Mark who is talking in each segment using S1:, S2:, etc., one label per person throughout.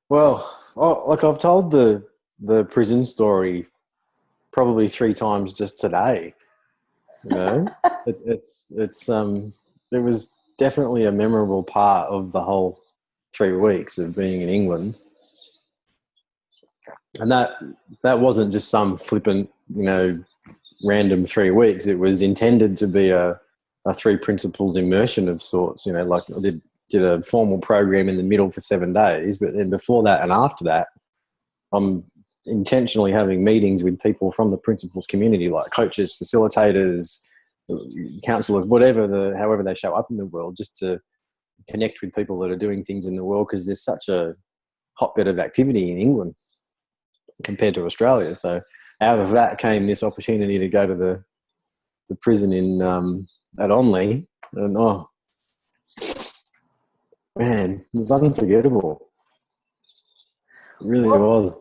S1: Well, like I've told the prison story probably three times just today. You know, it was definitely a memorable part of the whole 3 weeks of being in England, and that wasn't just some flippant, random 3 weeks. It was intended to be a three principles immersion of sorts. Like I did a formal program in the middle for 7 days, but then before that and after that, I'm intentionally having meetings with people from the principals community, like coaches, facilitators, counselors, however they show up in the world, just to connect with people that are doing things in the world, because there's such a hotbed of activity in England compared to Australia. So out of that came this opportunity to go to the prison in at Onley, and oh man, it was unforgettable. It really
S2: What
S1: was.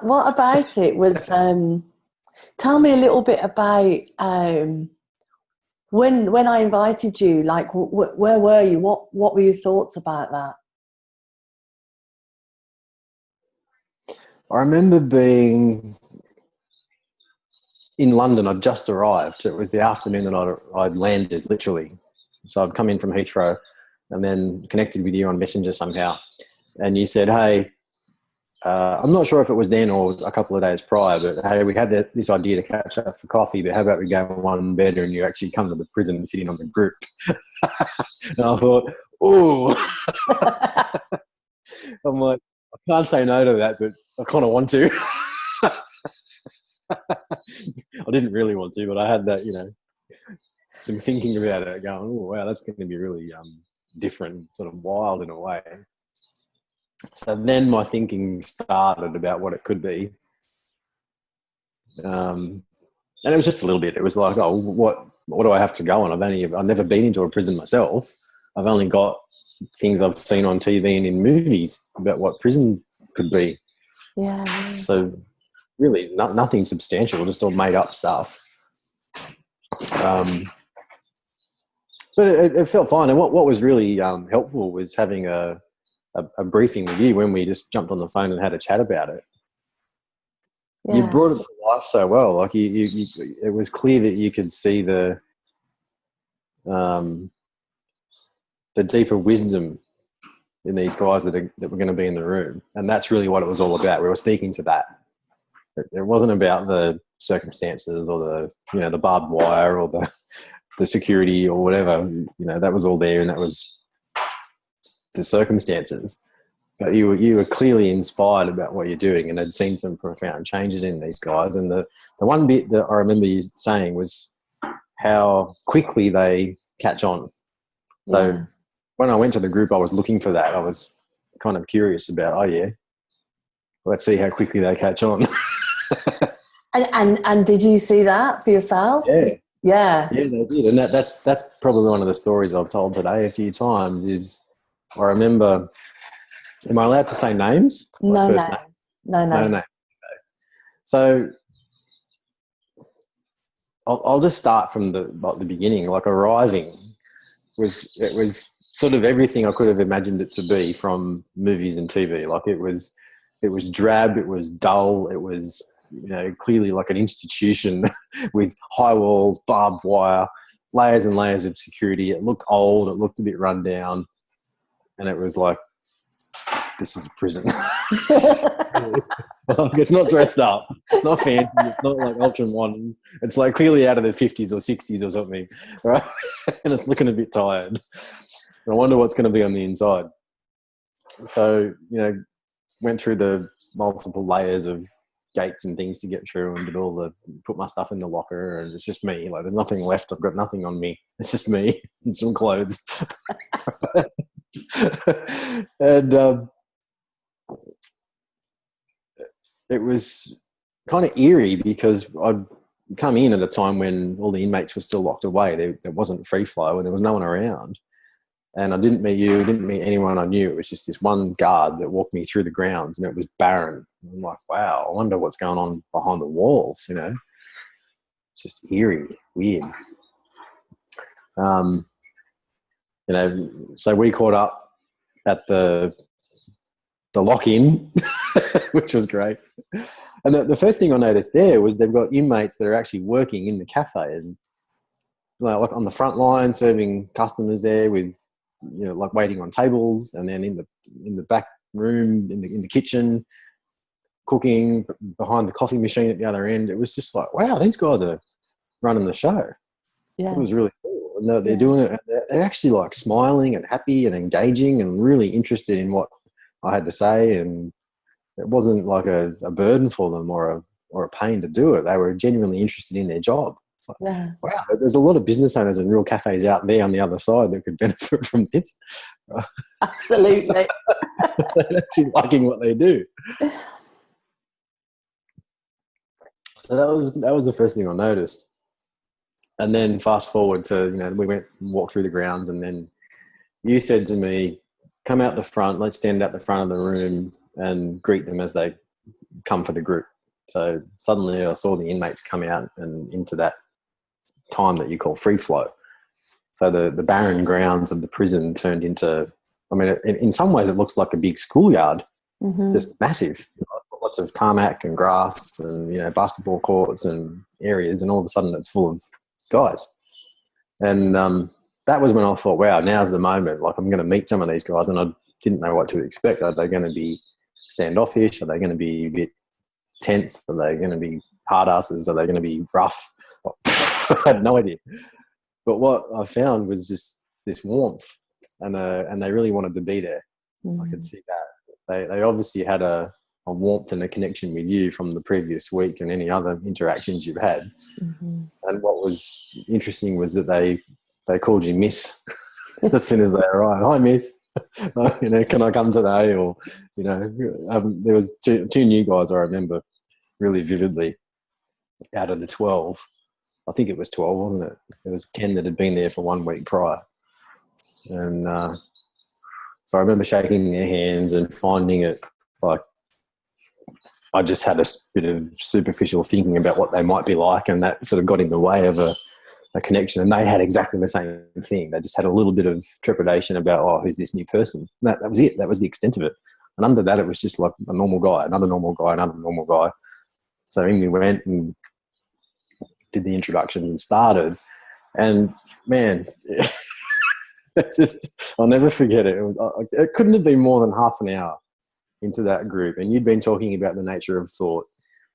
S2: what about it was? Tell me a little bit about when I invited you. Like, where were you? What were your thoughts about that?
S1: I remember being in London. I'd just arrived. It was the afternoon that I'd landed, literally. So I'd come in from Heathrow and then connected with you on Messenger somehow. And you said, hey, I'm not sure if it was then or a couple of days prior, but hey, we had this idea to catch up for coffee, but how about we go one better and you actually come to the prison and sit in on the group? And I thought, oh, I'm like, I can't say no to that, but I kind of want to. I didn't really want to, but I had that, some thinking about it, going, oh, wow, that's going to be really different, sort of wild in a way. So then my thinking started about what it could be. And it was just a little bit. It was like, oh, what do I have to go on? I've never been into a prison myself. I've only got things I've seen on TV and in movies about what prison could be.
S2: Yeah.
S1: So really, nothing substantial, just all made up stuff. But it felt fine. And what was really helpful was having a briefing with you when we just jumped on the phone and had a chat about it. You
S2: Yeah.
S1: brought it to life so well. Like it was clear that you could see um, the deeper wisdom in these guys that were going to be in the room, and that's really what it was all about. We were speaking to that. It wasn't about the circumstances or the barbed wire or the security or whatever. That was all there, and that was the circumstances. But you were clearly inspired about what you're doing, and had seen some profound changes in these guys. And the one bit that I remember you saying was how quickly they catch on. So
S2: Yeah.
S1: when I went to the group, I was looking for that. I was kind of curious about, oh yeah, let's see how quickly they catch on.
S2: And did you see that for yourself?
S1: Yeah,
S2: Yeah.
S1: yeah, they did, and that's probably one of the stories I've told today a few times. Is I remember. Am I allowed to say names? Like
S2: No,
S1: first
S2: no,
S1: name?
S2: no,
S1: No,
S2: no.
S1: no. So I'll just start from the beginning. Like arriving was sort of everything I could have imagined it to be from movies and TV. Like it was drab, it was dull, it was clearly like an institution with high walls, barbed wire, layers and layers of security. It looked old, it looked a bit run down, and it was like, this is a prison. Like, it's not dressed up. It's not fancy. It's not like ultra modern. It's like clearly out of the 50s or 60s or something, right? And it's looking a bit tired. And I wonder what's going to be on the inside. So, went through the multiple layers of gates and things to get through, and put my stuff in the locker, and it's just me. Like, there's nothing left. I've got nothing on me. It's just me and some clothes. And it was kind of eerie because I'd come in at a time when all the inmates were still locked away. There wasn't free flow and there was no one around. And I didn't meet you, didn't meet anyone I knew. It was just this one guard that walked me through the grounds, and it was barren. I'm like, wow, I wonder what's going on behind the walls, It's just eerie, weird. So we caught up at the the lock-in, which was great. And the first thing I noticed there was they've got inmates that are actually working in the cafe and like on the front line serving customers there with, like waiting on tables, and then in the back room in the kitchen cooking behind the coffee machine at the other end. It was just like, wow, these guys are running the show.
S2: Yeah.
S1: It was really cool. And they're doing it. They're actually like smiling and happy and engaging and really interested in what I had to say. And it wasn't like a burden for them or a pain to do it. They were genuinely interested in their job. It's like, wow, there's a lot of business owners and real cafes out there on the other side that could benefit from this.
S2: Absolutely.
S1: They're actually liking what they do. So that was the first thing I noticed. And then fast forward to, we went and walked through the grounds, and then you said to me, come out the front, let's stand at the front of the room and greet them as they come for the group. So suddenly I saw the inmates come out and into that time that you call free flow. So the barren grounds of the prison turned into, in some ways it looks like a big schoolyard, just massive. Lots of tarmac and grass and, basketball courts and areas, and all of a sudden it's full of guys. And that was when I thought, wow, now's the moment. Like, I'm going to meet some of these guys, and I didn't know what to expect. Are they going to be standoffish? Are they going to be a bit tense? Are they going to be hard asses? Are they going to be rough? I had no idea. But what I found was just this warmth, and they really wanted to be there. I could see that. They obviously had a warmth and a connection with you from the previous week and any other interactions you've had. And what was interesting was that they called you Miss as soon as they arrived. Hi, Miss. Can I come today? Or, there was two new guys I remember really vividly out of the 12. I think it was 12, wasn't it? There was 10 that had been there for 1 week prior. And so I remember shaking their hands and finding it like, I just had a bit of superficial thinking about what they might be like, and that sort of got in the way of a connection. And they had exactly the same thing. They just had a little bit of trepidation about, who's this new person? That was it. That was the extent of it. And under that, it was just like a normal guy, another normal guy, another normal guy. So in we went and did the introduction and started. And, man, I'll never forget it. It couldn't have been more than half an hour into that group, and you'd been talking about the nature of thought,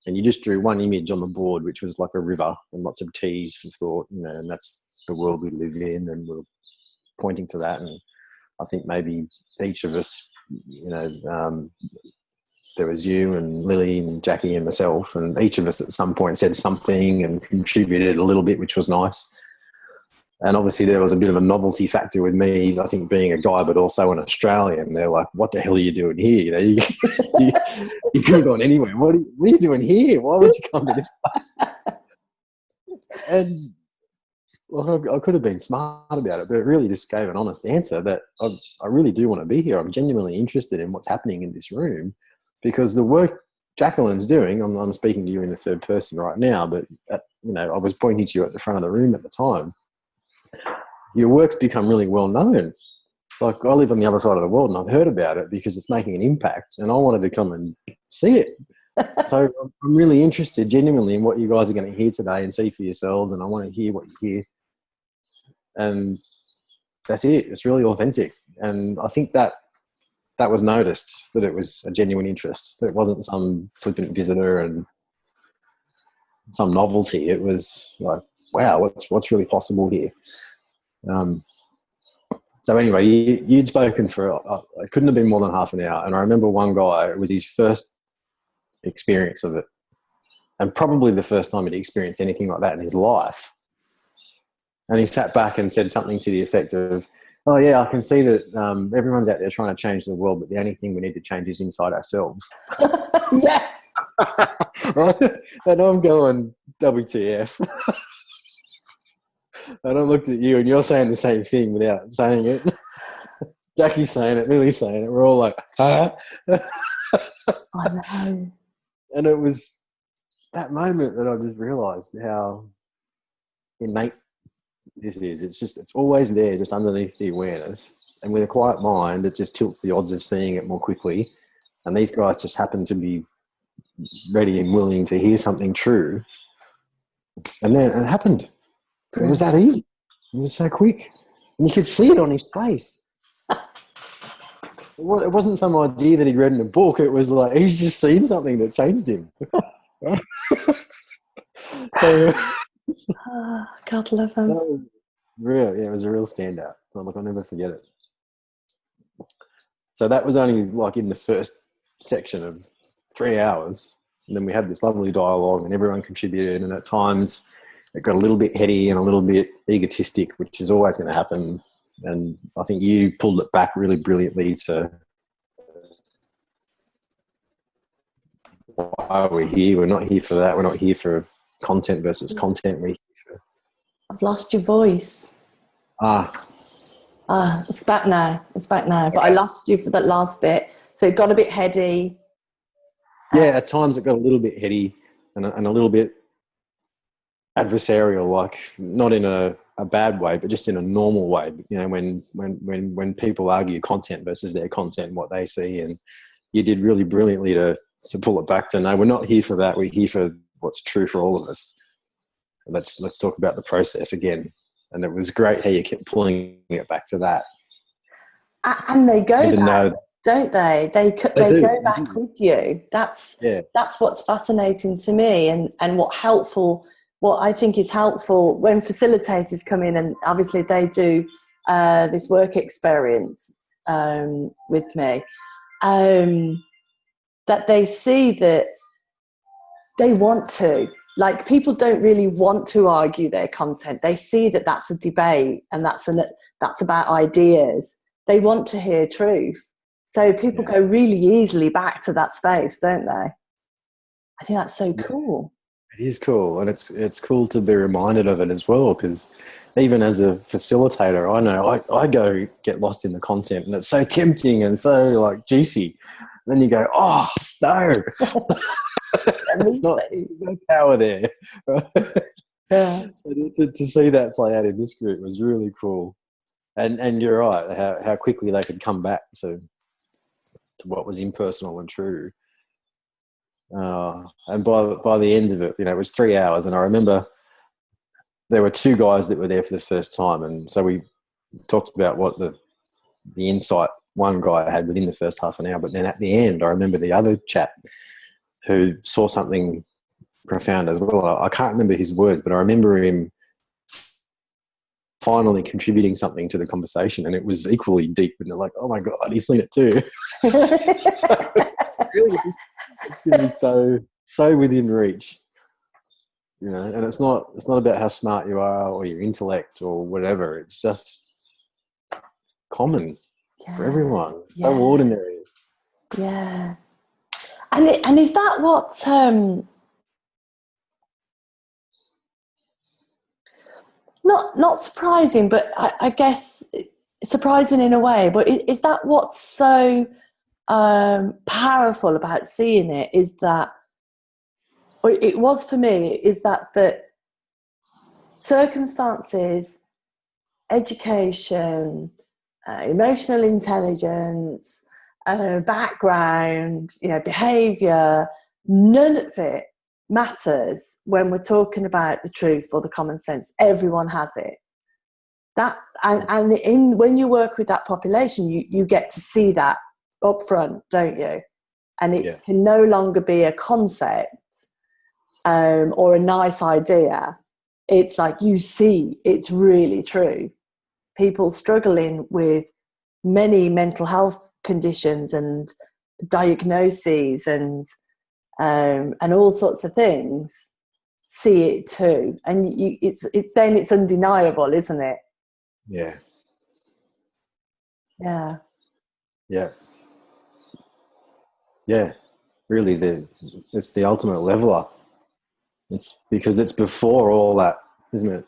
S1: and you just drew one image on the board, which was like a river and lots of T's for thought, and that's the world we live in, and we're pointing to that. And I think maybe each of us, there was you and Lily and Jackie and myself, and each of us at some point said something and contributed a little bit, which was nice. And obviously there was a bit of a novelty factor with me, I think, being a guy, but also an Australian. They're like, what the hell are you doing here? You could have gone anywhere. What are you doing here? Why would you come to this place? And I could have been smart about it, but it really just gave an honest answer that I really do want to be here. I'm genuinely interested in what's happening in this room, because the work Jacqueline's doing, I'm speaking to you in the third person right now, but I was pointing to you at the front of the room at the time. Your work's become really well known. Like, I live on the other side of the world, and I've heard about it because it's making an impact, and I wanted to come and see it. So I'm really interested genuinely in what you guys are going to hear today and see for yourselves, and I want to hear what you hear. And that's it. It's really authentic. And I think that was noticed, that it was a genuine interest. That it wasn't some flippant visitor and some novelty. It was like, wow, what's really possible here? So anyway, you'd spoken for, it couldn't have been more than half an hour. And I remember one guy, it was his first experience of it, and probably the first time he'd experienced anything like that in his life. And he sat back and said something to the effect of, oh yeah, I can see that everyone's out there trying to change the world, but the only thing we need to change is inside ourselves.
S2: Yeah.
S1: Right? And I'm going, WTF. And I looked at you, and you're saying the same thing without saying it. Jackie's saying it, Lily's saying it. We're all like, huh?
S2: I know.
S1: And it was that moment that I just realised how innate this is. It's always there, just underneath the awareness. And with a quiet mind, it just tilts the odds of seeing it more quickly. and these guys just happened to be ready and willing to hear something true. And then it happened. It was that easy. It was so quick. And you could see it on his face. It wasn't some idea that he'd read in a book. It was like he's just seen something that changed him. So,
S2: Oh, God love him.
S1: Really, it was a real standout. I'll never forget it. So that was only like in the first section of 3 hours. And then we had this lovely dialogue and everyone contributed. And at times it got a little bit heady and a little bit egotistic, which is always going to happen. And I think you pulled it back really brilliantly to why we're here. We're not here for that. We're not here for content versus content. We're here for...
S2: I've lost your voice. It's back now. But I lost you for that last bit. So it got a bit heady.
S1: Yeah, at times it got a little bit heady and a little bit adversarial, like not in a bad way, but just in a normal way. You know, when people argue content versus their content, what they see, and you did really brilliantly to pull it back to no, we're not here for that. We're here for what's true for all of us. Let's talk about the process again. And it was great how you kept pulling it back to that.
S2: And they go
S1: even
S2: back,
S1: though,
S2: don't they? They go back with you. That's what's fascinating to me, and what I think is helpful when facilitators come in, and obviously they do this work experience with me, that they see that they want to. Like, people don't really want to argue their content. They see that that's a debate and that's about ideas. They want to hear truth. So people go really easily back to that space, don't they? I think that's so cool.
S1: It is cool. And it's cool to be reminded of it as well, because even as a facilitator, I know I go get lost in the content and it's so tempting and so like juicy. And then you go, oh, no. There's no power there.
S2: Yeah.
S1: So to see that play out in this group was really cool. And you're right, how quickly they could come back to what was impersonal and true. And by the end of it, you know, it was 3 hours, and I remember there were 2 guys that were there for the first time, and so we talked about what the insight one guy had within the first half an hour. But then at the end, I remember the other chap who saw something profound as well. I can't remember his words, but I remember him finally contributing something to the conversation, and it was equally deep. And they're like, "Oh my God, he's seen it too." Really, it's going to be so within reach, you know. And it's not about how smart you are or your intellect or whatever. It's just common for everyone. So ordinary.
S2: Yeah. And is that what not surprising, but I guess surprising in a way, but is that what's so powerful about seeing it, is that, or it was for me, is that the circumstances, education, emotional intelligence, background, behavior, none of it matters when we're talking about the truth or the common sense. Everyone has it. When you work with that population, you get to see that up front, don't you? And it can no longer be a concept or a nice idea. It's like, you see, it's really true. People struggling with many mental health conditions and diagnoses and all sorts of things see it too, and it's undeniable, isn't it?
S1: Yeah. Really, it's the ultimate leveler. It's because it's before all that, isn't it?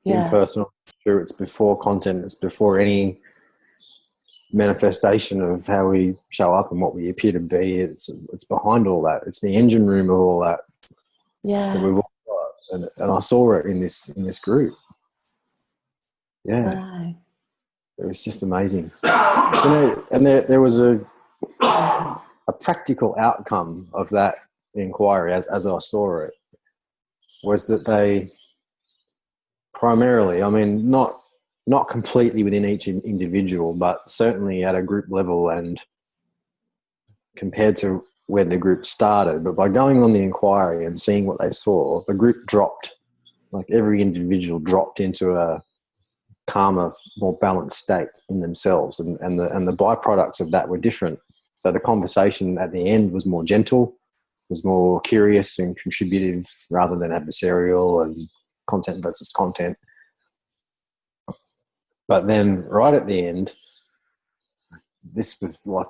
S1: It's impersonal. Sure, it's before content. It's before any manifestation of how we show up and what we appear to be. It's behind all that. It's the engine room of all that.
S2: Yeah.
S1: That we've all got. And I saw it in this group. Yeah.
S2: Wow.
S1: It was just amazing. And there was a practical outcome of that inquiry, as I saw it, was that they primarily, I mean, not completely within each individual, but certainly at a group level and compared to where the group started. But by going on the inquiry and seeing what they saw, the group dropped, like every individual dropped into a calmer, more balanced state in themselves. And the byproducts of that were different. So the conversation at the end was more gentle, was more curious and contributive rather than adversarial and content versus content. But then right at the end, this was like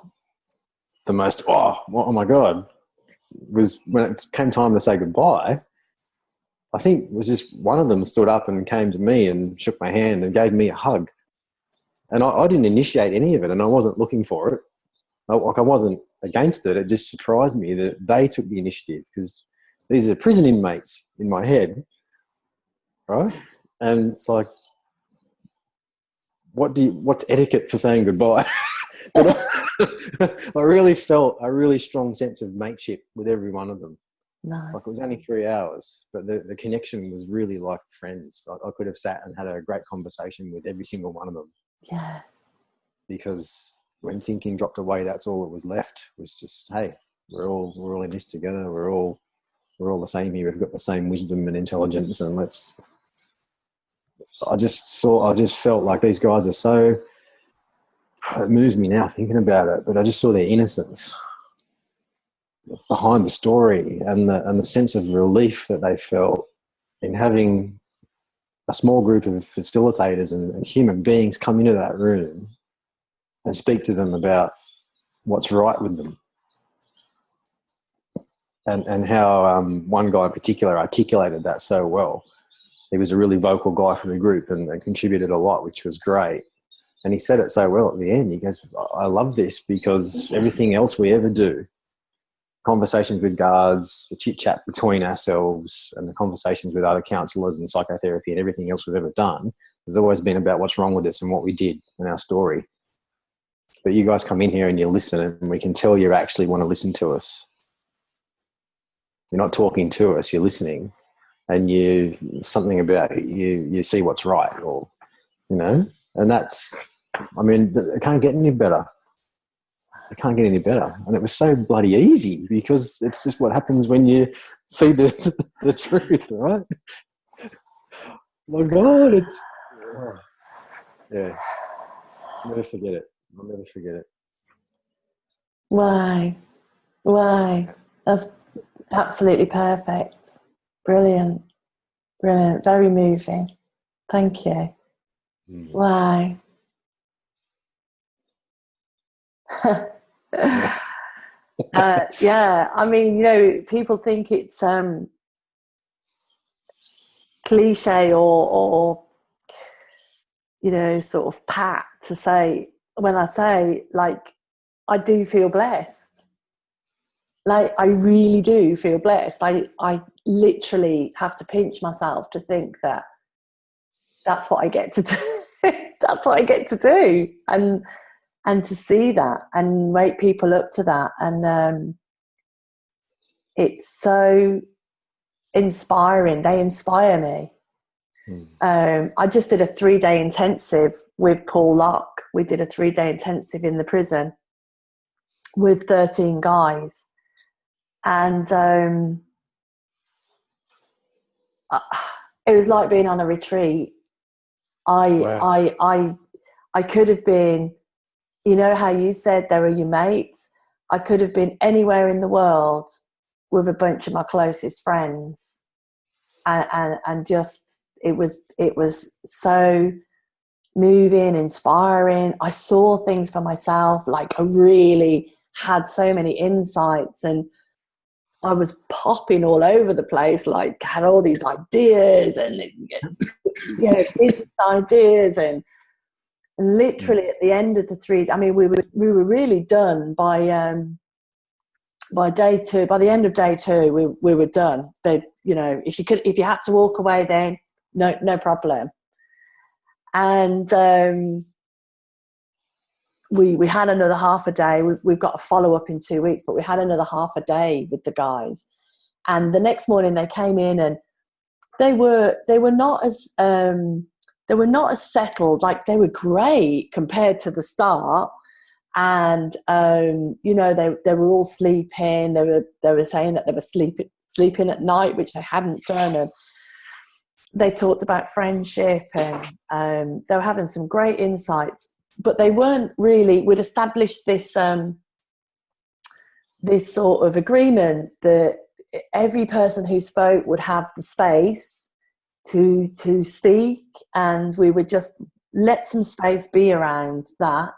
S1: the most, oh my God, was when it came time to say goodbye. I think it was just one of them stood up and came to me and shook my hand and gave me a hug. And I didn't initiate any of it, and I wasn't looking for it. I wasn't against it. It just surprised me that they took the initiative, because these are prison inmates in my head, right? And it's like, what's etiquette for saying goodbye? But I really felt a really strong sense of mateship with every one of them.
S2: Nice.
S1: Like, it was only 3 hours, but the connection was really like friends. I could have sat and had a great conversation with every single one of them.
S2: Yeah.
S1: Because when thinking dropped away, that's all that was left, was just, hey, we're all in this together. We're all the same here. We've got the same wisdom and intelligence, and I just felt like these guys are so, it moves me now thinking about it, but I just saw their innocence behind the story and the sense of relief that they felt in having a small group of facilitators and human beings come into that room and speak to them about what's right with them. And how one guy in particular articulated that so well. He was a really vocal guy for the group and contributed a lot, which was great. And he said it so well at the end. He goes, I love this because everything else we ever do, conversations with guards, the chit-chat between ourselves and the conversations with other counsellors and psychotherapy and everything else we've ever done, has always been about what's wrong with us and what we did in our story. But you guys come in here and you listen, and we can tell you actually want to listen to us. You're not talking to us, you're listening. And something about you see what's right, or, you know, and that's, I mean, it can't get any better. It can't get any better. And it was so bloody easy, because it's just what happens when you see the truth, right? My God, yeah. I'll never forget it. I'll never forget it.
S2: Why? That's absolutely perfect. Brilliant. Very moving. Thank you. Why? Yeah, I mean, you know, people think it's cliche or you know, sort of pat to say, when I say, like, I do feel blessed. Like, I really do feel blessed. I literally have to pinch myself to think that that's what I get to do. That's what I get to do. And to see that and wake people up to that. And it's so inspiring. They inspire me. I just did a 3-day intensive with Paul Locke. We did a 3-day intensive in the prison with 13 guys. And it was like being on a retreat. I could have been, you know how you said they were your mates? I could have been anywhere in the world with a bunch of my closest friends. And just, it was so moving, inspiring. I saw things for myself. Like, I really had so many insights, and I was popping all over the place, like, had all these ideas and, you know, business ideas. And literally at the end of the 3, I mean, we were really done by day 2. By the end of day 2, we were done. They, you know, if you had to walk away, then no problem. And we had another half a day. We've got a follow-up in 2 weeks, but we had another half a day with the guys. And the next morning they came in, and they were not as settled. Like, they were great compared to the start. And you know, they were all sleeping. They were saying that they were sleeping at night, which they hadn't done. And they talked about friendship, and they were having some great insights. But they weren't really. We'd established this this sort of agreement that every person who spoke would have the space to speak, and we would just let some space be around that,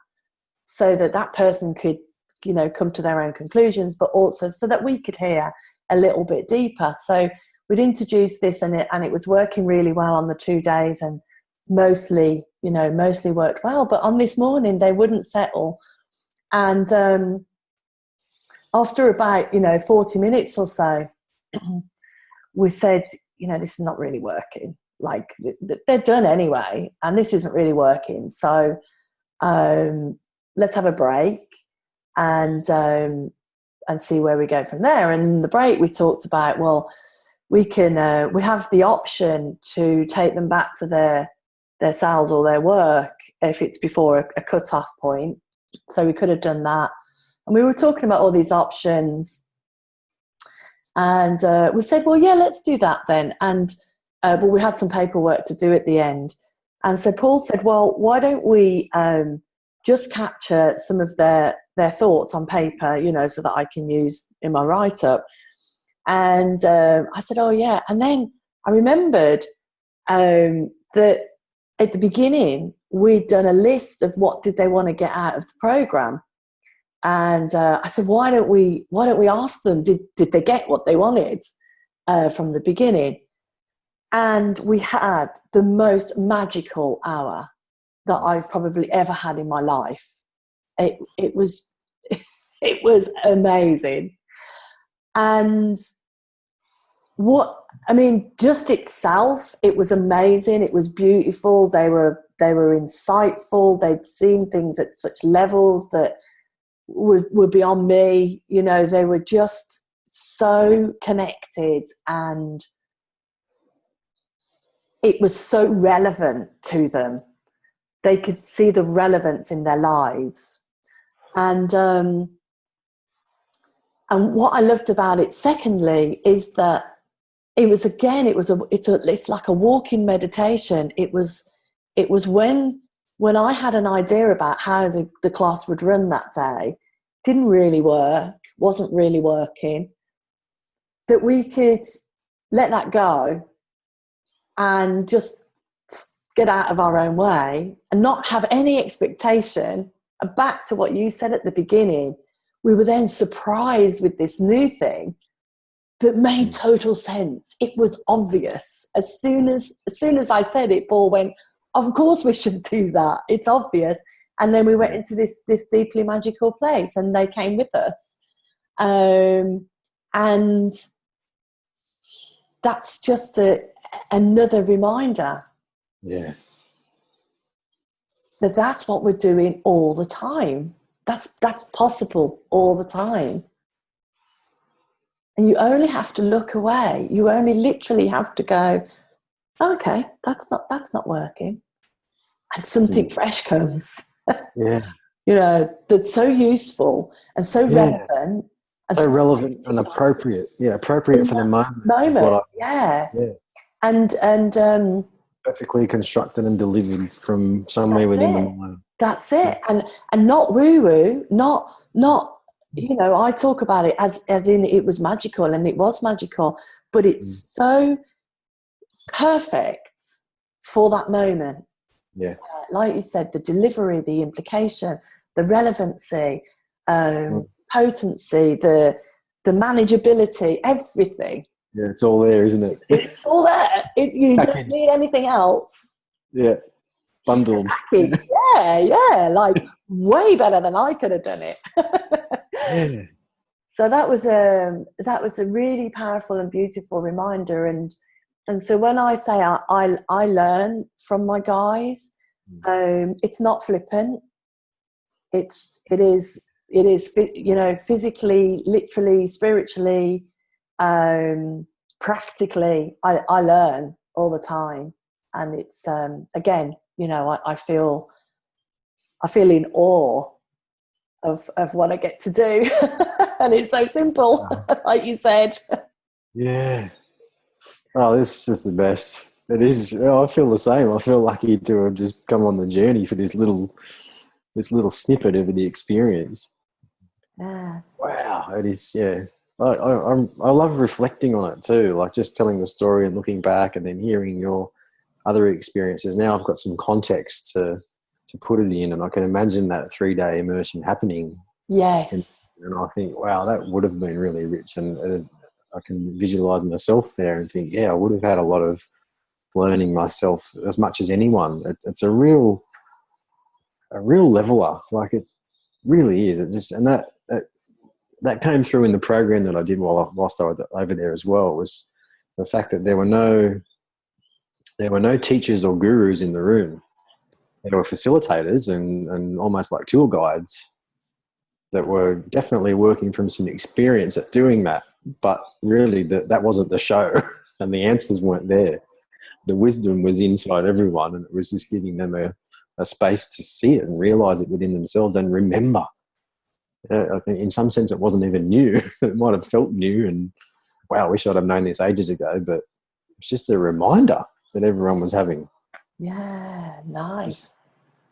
S2: so that that person could, you know, come to their own conclusions, but also so that we could hear a little bit deeper. So we'd introduced this, and it was working really well on the 2 days, and mostly worked well. But on this morning, they wouldn't settle. And after about, 40 minutes or so, we said, this is not really working. Like, they're done anyway, and this isn't really working. So let's have a break and see where we go from there. And in the break, we talked about, well, we have the option to take them back to their cells or their work if it's before a cut-off point. So we could have done that. And we were talking about all these options. And we said, well, yeah, let's do that then. And but we had some paperwork to do at the end. And so Paul said, well, why don't we just capture some of their thoughts on paper, so that I can use in my write-up. And I said, oh, yeah. And then I remembered that at the beginning, we'd done a list of what did they want to get out of the program. And I said, why don't we ask them, did they get what they wanted from the beginning? And we had the most magical hour that I've probably ever had in my life. It was amazing. And just itself, it was amazing. It was beautiful. They were insightful. They'd seen things at such levels that were beyond me. They were just so connected, and it was so relevant to them. They could see the relevance in their lives. And what I loved about it, secondly, is that it's like a walking meditation. It was when I had an idea about how the class would run that day, didn't really work, wasn't really working, that we could let that go and just get out of our own way and not have any expectation. And back to what you said at the beginning, we were then surprised with this new thing that made total sense. It was obvious. As soon as I said it, Paul went, of course we should do that. It's obvious. And then we went into this deeply magical place, and they came with us. And that's just another reminder.
S1: Yeah.
S2: That's what we're doing all the time. That's possible all the time. And you only have to look away. You only literally have to go, okay, that's not working. And something fresh comes.
S1: Yeah.
S2: That's so useful and so relevant. And
S1: so relevant and appropriate. Yeah, appropriate for the moment.
S2: Yeah. And
S1: perfectly constructed and delivered from somewhere within the mind.
S2: That's it. And not woo-woo, not I talk about it as in it was magical, and it was magical, but it's so perfect for that moment.
S1: Yeah.
S2: Like you said, the delivery, the implication, the relevancy, potency, the manageability, everything.
S1: Yeah, it's all there, isn't it?
S2: It's all there. You don't need anything else.
S1: Yeah, bundled.
S2: Yeah, like way better than I could have done it.
S1: Yeah.
S2: So that was a really powerful and beautiful reminder. And so when I say I learn from my guys, it's not flippant. it is, you know, physically, literally, spiritually, practically, I learn all the time. And it's, again, you know, I feel in awe of what I get to do. And it's so simple, like you said.
S1: Yeah. Oh, this is just the best. It is. I feel the same. I feel lucky to have just come on the journey for this little snippet of the experience.
S2: Yeah.
S1: Wow, it is. Yeah, I love reflecting on it too. Like just telling the story and looking back, and then hearing your other experiences. Now I've got some context to put it in, and I can imagine that 3-day immersion happening.
S2: Yes.
S1: And I think, wow, that would have been really rich, and I can visualize myself there and think, yeah, I would have had a lot of learning myself as much as anyone. It's a real leveler. Like it really is. It just, and that came through in the program that I did whilst I was over there as well, was the fact that there were no teachers or gurus in the room. There were facilitators and almost like tour guides that were definitely working from some experience at doing that. But really that wasn't the show, and the answers weren't there. The wisdom was inside everyone, and it was just giving them a space to see it and realize it within themselves and remember. I think in some sense it wasn't even new. It might have felt new and, wow, I wish I'd have known this ages ago, but it's just a reminder that everyone was having.
S2: Yeah, nice.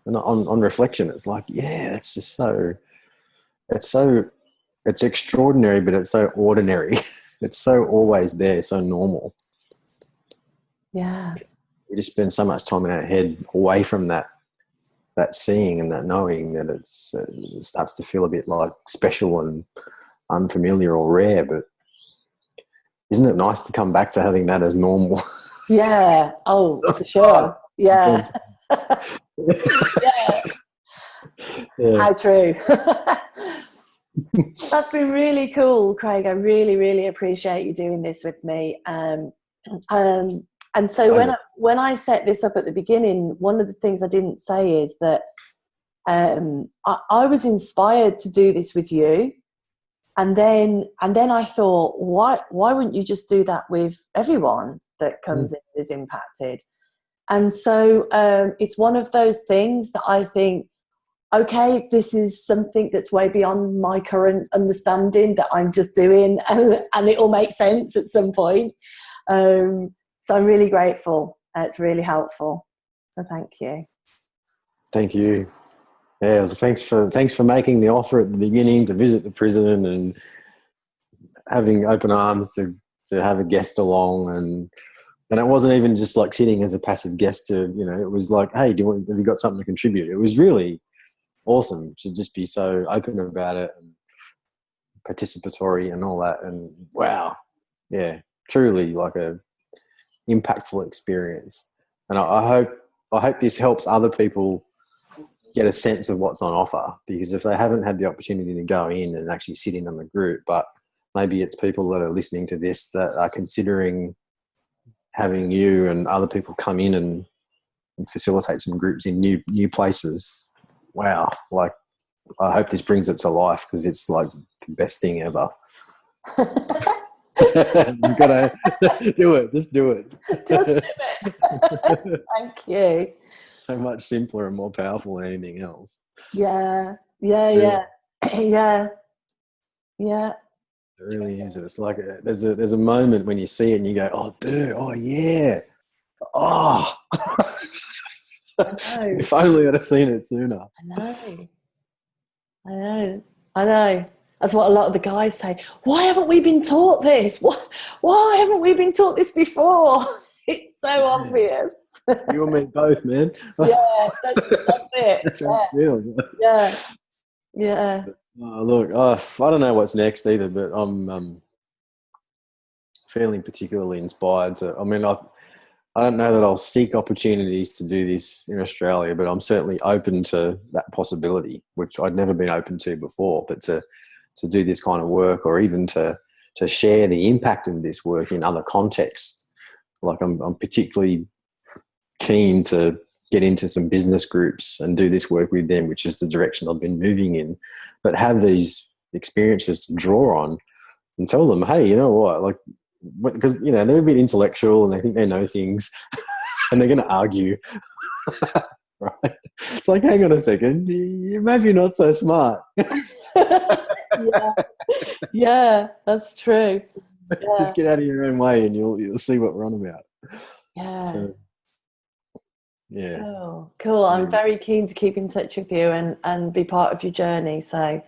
S1: And on reflection, it's like, yeah, it's just it's extraordinary, but it's so ordinary. It's so always there, so normal.
S2: Yeah.
S1: We just spend so much time in our head away from that seeing and that knowing, that it starts to feel a bit like special and unfamiliar or rare. But isn't it nice to come back to having that as normal?
S2: Yeah. Oh, for sure. Yeah. Yeah.
S1: Yeah.
S2: How true. That's been really cool, Craig. I really, really appreciate you doing this with me. And so when I set this up at the beginning, one of the things I didn't say is that I was inspired to do this with you, and then I thought, why wouldn't you just do that with everyone that comes in and is impacted? And so it's one of those things that I think, okay, this is something that's way beyond my current understanding that I'm just doing, and it will make sense at some point. So I'm really grateful. It's really helpful. So thank you.
S1: Thank you. Yeah, thanks for making the offer at the beginning to visit the prison and having open arms to have a guest along, and it wasn't even just like sitting as a passive guest to, you know, it was like, hey, have you got something to contribute? It was really awesome to just be so open about it and participatory and all that. And wow, yeah, truly like a impactful experience. And I hope this helps other people get a sense of what's on offer, because if they haven't had the opportunity to go in and actually sit in on the group, but maybe it's people that are listening to this that are considering having you and other people come in and facilitate some groups in new places. Wow, like I hope this brings it to life, because it's like the best thing ever. You've got to do it. Just do it.
S2: Just do it. Thank you.
S1: So much simpler and more powerful than anything else.
S2: Yeah.
S1: It really is. It's like there's a moment when you see it and you go, oh, dude, oh yeah, oh.
S2: I know.
S1: If only I'd have seen it sooner.
S2: I know. That's what a lot of the guys say. Why haven't we been taught this? Why haven't we been taught this before? It's so obvious.
S1: You and me both, man.
S2: Yeah, that's it.
S1: That's how it feels.
S2: Yeah.
S1: Look, I don't know what's next either, but I'm feeling particularly inspired to. I mean, I don't know that I'll seek opportunities to do this in Australia, but I'm certainly open to that possibility, which I'd never been open to before. But to do this kind of work, or even to share the impact of this work in other contexts, like I'm particularly keen to get into some business groups and do this work with them, which is the direction I've been moving in, but have these experiences to draw on and tell them, hey, you know what, like, because, you know, they're a bit intellectual and they think they know things and they're going to argue. Right? It's like, hang on a second, you maybe not so smart.
S2: Yeah, that's true. Yeah.
S1: Just get out of your own way and you'll see what we're on about.
S2: Yeah.
S1: So, yeah.
S2: Cool. I'm very keen to keep in touch with you and be part of your journey. So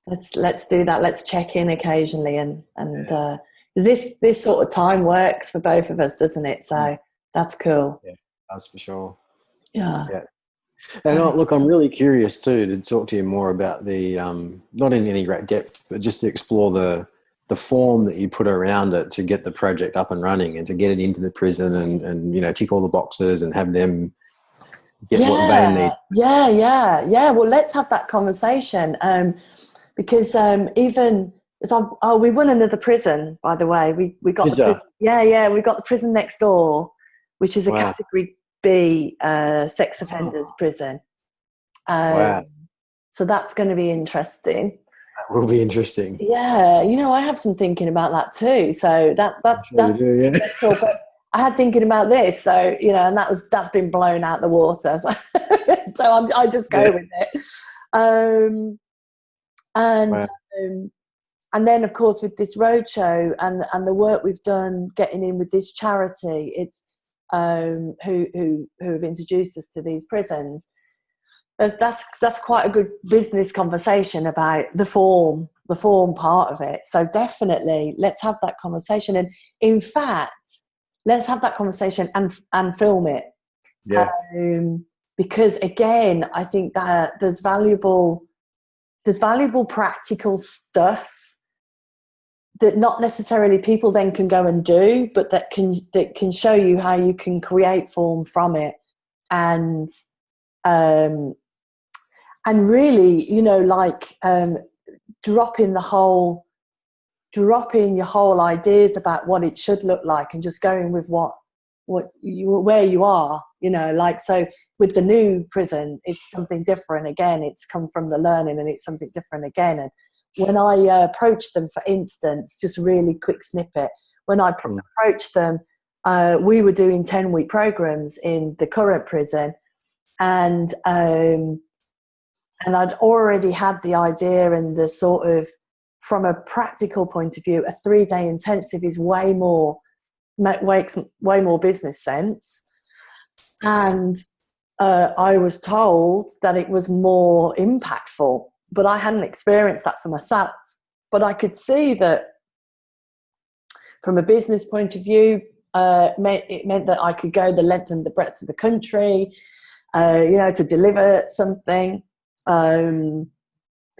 S2: let's do that. Let's check in occasionally and this sort of time works for both of us, doesn't it? So that's cool.
S1: Yeah, that's for sure.
S2: Yeah.
S1: And look, I'm really curious too to talk to you more about the not in any great depth, but just to explore the form that you put around it to get the project up and running and to get it into the prison and you know, tick all the boxes and have them get what they need.
S2: Yeah. Well, let's have that conversation because we won another prison, by the way. We got the prison. Yeah, we got the prison next door, which is a category B sex offenders prison. So that's going to be interesting.
S1: That will be interesting.
S2: Yeah, you know, I have some thinking about that too. So that's cool. But I had thinking about this, so you know, and that's been blown out the water. So, I just go with it. And then of course with this roadshow and the work we've done getting in with this charity, it's who have introduced us to these prisons. That's quite a good business conversation about the form part of it. So definitely let's have that conversation. And in fact, let's have that conversation and film it.
S1: Yeah.
S2: Because again, I think that there's valuable practical stuff that not necessarily people then can go and do, but that can show you how you can create form from it. And really, you know, like dropping your whole ideas about what it should look like and just going with where you are, you know, like, so with the new prison, it's something different again. It's come from the learning and it's something different again. And when I approached them, for instance, just really quick snippet, when I approached them, we were doing 10-week programs in the current prison. And I'd already had the idea and the sort of, from a practical point of view, a 3-day intensive is makes way more business sense. And I was told that it was more impactful, but I hadn't experienced that for myself. But I could see that from a business point of view, it meant that I could go the length and the breadth of the country, you know, to deliver something.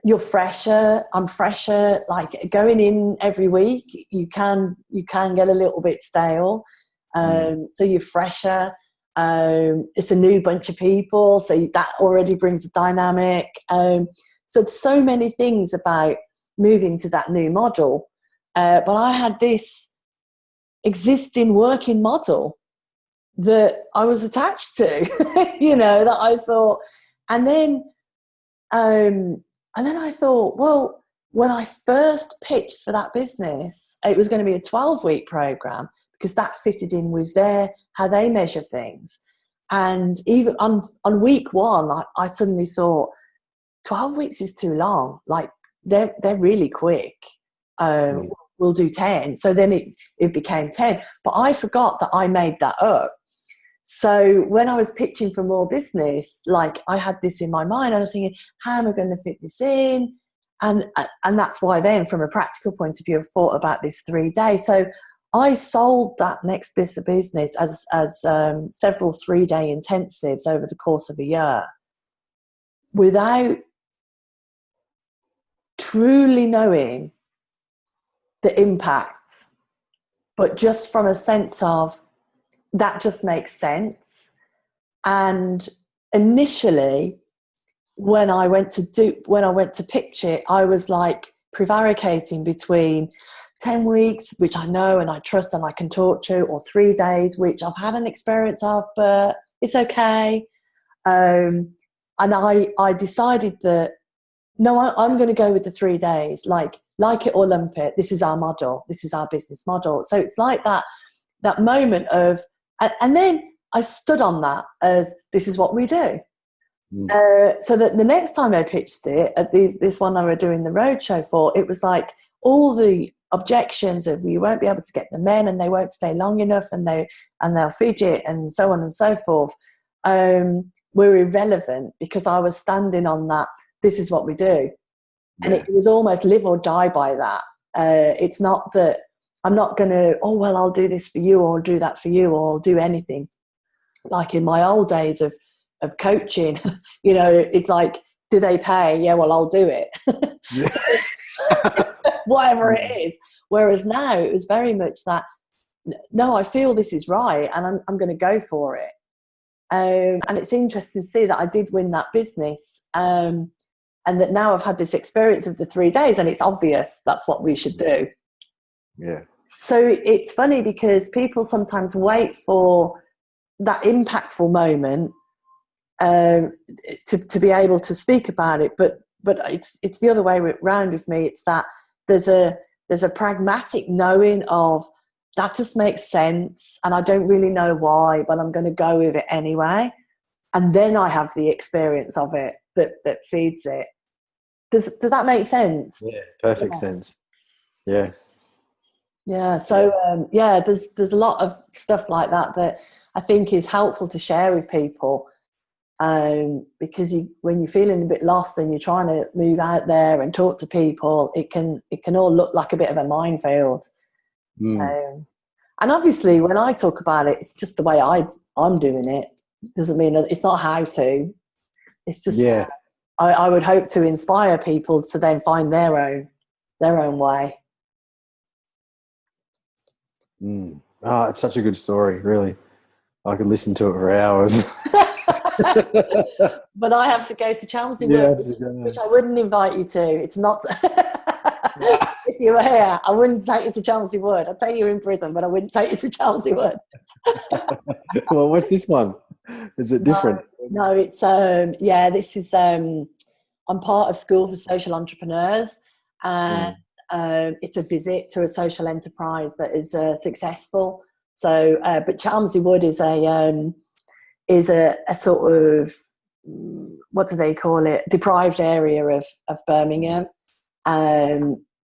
S2: You're fresher, I'm fresher, like going in every week, you can get a little bit stale. So you're fresher. It's a new bunch of people, so that already brings a dynamic. So many things about moving to that new model. But I had this existing working model that I was attached to, you know, that I thought, and then I thought, well, when I first pitched for that business, it was going to be a 12-week program because that fitted in with how they measure things. And even on week one, I suddenly thought, 12 weeks is too long. Like they're really quick. We'll do 10. So then it became 10. But I forgot that I made that up. So when I was pitching for more business, like I had this in my mind, I was thinking, how am I going to fit this in? And that's why then, from a practical point of view, I thought about this 3 days. So I sold that next bit of business as several 3-day intensives over the course of a year without truly knowing the impact, but just from a sense of, that just makes sense. And initially, when I went to pitch it, I was like prevaricating between 10 weeks, which I know and I trust and I can talk to, or 3 days, which I've had an experience of, but It's okay. And I decided that, no, I'm going to go with the 3 days, like it or lump it. This is our model. This is our business model. So it's like that moment of, and then I stood on that as this is what we do. So that the next time I pitched it at this one I were doing the roadshow for, it was like all the objections of you won't be able to get the men and they won't stay long enough and they'll fidget and so on and so forth, were irrelevant because I was standing on that. This is what we do. And it was almost live or die by that. It's not that I'm not going to, oh, well, I'll do this for you or I'll do that for you or I'll do anything. Like in my old days of coaching, you know, it's like, do they pay? Yeah, well, I'll do it. Whatever it is. Whereas now it was very much that, no, I feel this is right and I'm going to go for it. And it's interesting to see that I did win that business. And that now I've had this experience of the 3 days and it's obvious that's what we should do.
S1: Yeah.
S2: So it's funny because people sometimes wait for that impactful moment to be able to speak about it. But it's the other way around with me. It's that there's a pragmatic knowing of that just makes sense and I don't really know why, but I'm going to go with it anyway. And then I have the experience of it that feeds it. Does that make sense?
S1: Yeah, perfect sense. Yeah.
S2: Yeah. So there's a lot of stuff like that I think is helpful to share with people, because when you're feeling a bit lost and you're trying to move out there and talk to people, it can all look like a bit of a minefield. And obviously, when I talk about it, it's just the way I'm doing it. Doesn't mean it's not how to. It's just I would hope to inspire people to then find their own way.
S1: Oh, it's such a good story, really. I could listen to it for hours.
S2: But I have to go to Chelmsford, which I wouldn't invite you to. It's not. If you were here, I wouldn't take you to Chelmsford Wood. I'd take you in prison, but I wouldn't take you to Chelmsford Wood.
S1: Well, what's this one? Is it different?
S2: No, it's this is I'm part of School for Social Entrepreneurs, and it's a visit to a social enterprise that is successful. So, but Chelmsford Wood is a sort of, what do they call it? Deprived area of Birmingham.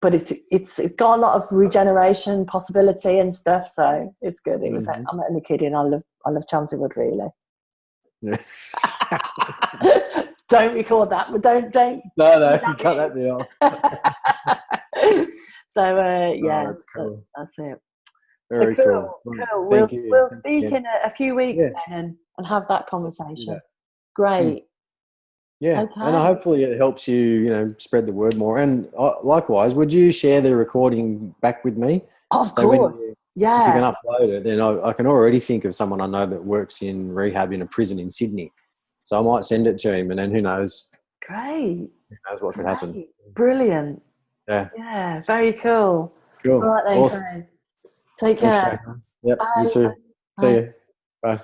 S2: But it's got a lot of regeneration possibility and stuff, so it's good. It was. I'm not only kidding. I love Chelmsford Wood, really.
S1: Yeah.
S2: Don't record that. Don't.
S1: No, you cut that bit off.
S2: So
S1: that's cool.
S2: that's it.
S1: Very
S2: cool. We'll speak in a few weeks then and have that conversation. Yeah. Great.
S1: Yeah, okay. And hopefully it helps you, spread the word more. And likewise, would you share the recording back with me?
S2: Of course,
S1: if you can upload it, then I can already think of someone I know that works in rehab in a prison in Sydney. So I might send it to him, and then who knows?
S2: Great.
S1: Who knows what could happen?
S2: Brilliant.
S1: Yeah.
S2: Yeah, very cool.
S1: Cool.
S2: All right then,
S1: awesome.
S2: Take care.
S1: Thanks, yep,
S2: Bye.
S1: you too.
S2: Bye.
S1: See you. Bye.